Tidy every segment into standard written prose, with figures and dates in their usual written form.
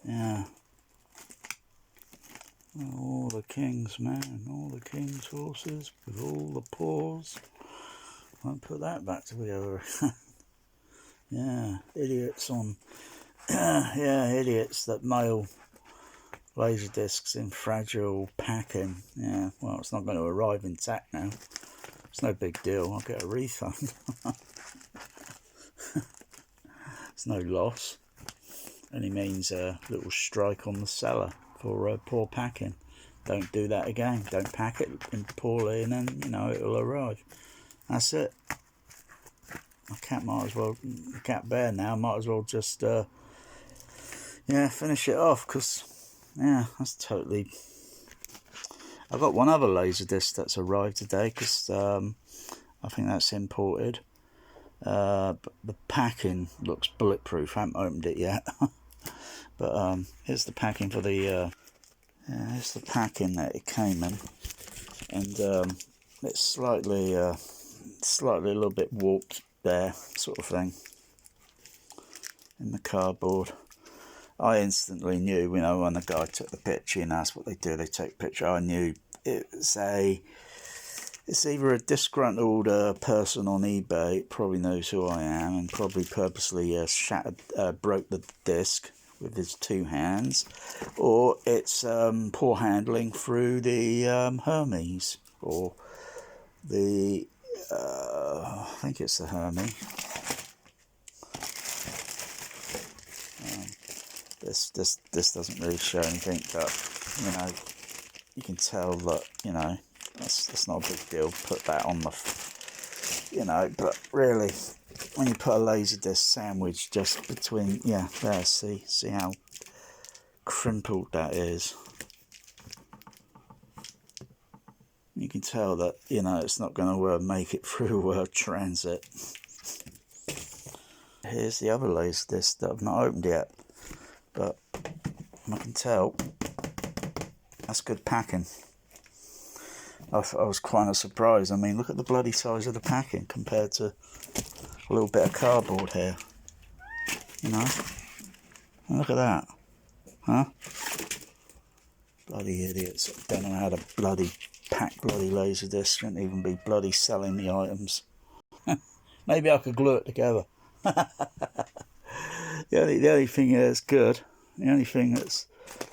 Yeah. All the kings, man. All the king's horses with all the paws. I'll put that back together. Yeah, idiots on... yeah, idiots that mail laserdiscs in fragile packing. Yeah, well, it's not going to arrive intact now. It's no big deal. I'll get a refund. It's no loss. Only means a little strike on the seller for poor packing. Don't do that again. Don't pack it poorly, and then, you know, it'll arrive. That's it. My cat might as well, cat bear now, might as well just, yeah, finish it off, because, yeah, that's totally... I've got one other laserdisc that's arrived today, because I think that's imported. But the packing looks bulletproof. I haven't opened it yet. But here's the packing for the... here's the packing that it came in. And it's slightly a little bit warped there, sort of thing, in the cardboard. I instantly knew, you know, when the guy took the picture, and that's what they do, they take a picture, I knew it's either a disgruntled person on eBay, probably knows who I am, and probably purposely broke the disc with his two hands, or it's poor handling through the Hermes, or the I think it's the Hermes. This doesn't really show anything, but you know, you can tell that, you know, that's not a big deal. Put that on the, you know, but really, when you put a laserdisc sandwich just between, yeah, there, see how crimpled that is. You can tell that, you know, it's not going to make it through transit. Here's the other laserdisc that I've not opened yet, but I can tell that's good packing. I was quite surprised. I mean, look at the bloody size of the packing compared to a little bit of cardboard here. You know? And look at that. Huh? Bloody idiots. Don't know how to bloody pack bloody laserdiscs. Shouldn't even be bloody selling the items. Maybe I could glue it together. The only thing that's good, the only thing that's,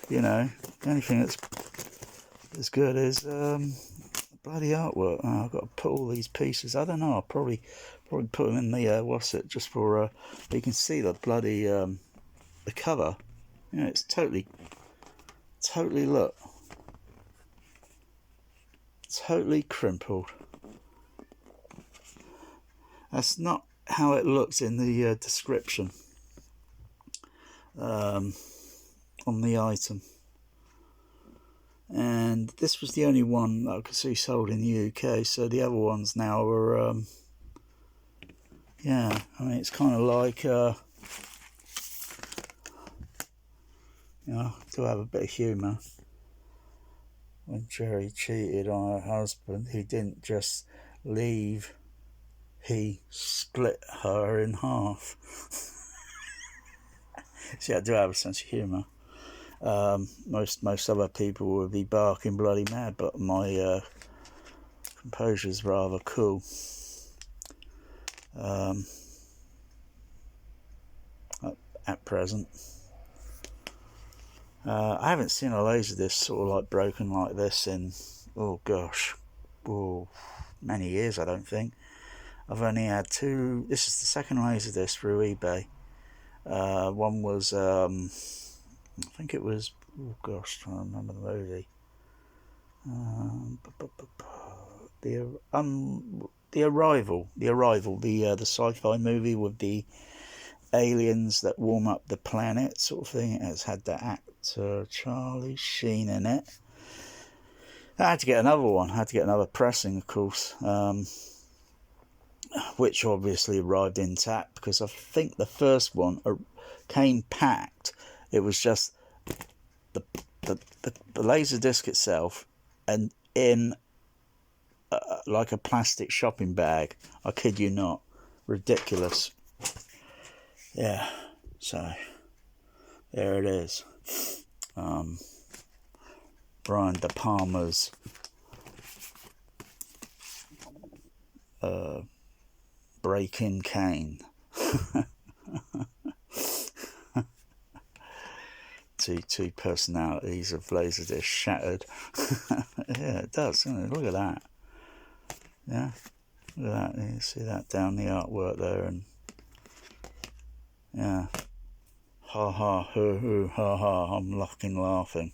you know, the only thing that's good is bloody artwork. Oh, I've got to put all these pieces. I don't know. I'll probably put them in the just for you can see the bloody the cover. You know, it's totally look, totally crimpled. That's not how it looks in the description on the item. And this was the only one that I could see sold in the UK, so the other ones now are yeah, I mean, it's kind of like you know, to have a bit of humour. When Jerry cheated on her husband, he didn't just leave, he split her in half. See, I do have a sense of humour. Most other people would be barking bloody mad, but my composure's rather cool. At present, I haven't seen a laserdisc sort of like broken like this in, oh gosh, many years. I don't think. I've only had two. This is the second laserdisc through eBay. One was I think it was, oh gosh, trying to remember the movie. The Arrival, the sci-fi movie with the aliens that warm up the planet, sort of thing. It's had that actor Charlie Sheen in it. I had to get another one. I had to get another pressing, of course, which obviously arrived intact, because I think the first one came packed. It was just the laser disc itself, and in like a plastic shopping bag. I kid you not. Ridiculous. Yeah. So there it is. Brian De Palma's Breaking Cain. Two personalities of laserdisc shattered. Yeah, it does. Look at that. Yeah, look at that. You see that down the artwork there, and yeah, ha ha, hoo hoo, ha ha. I'm laughing.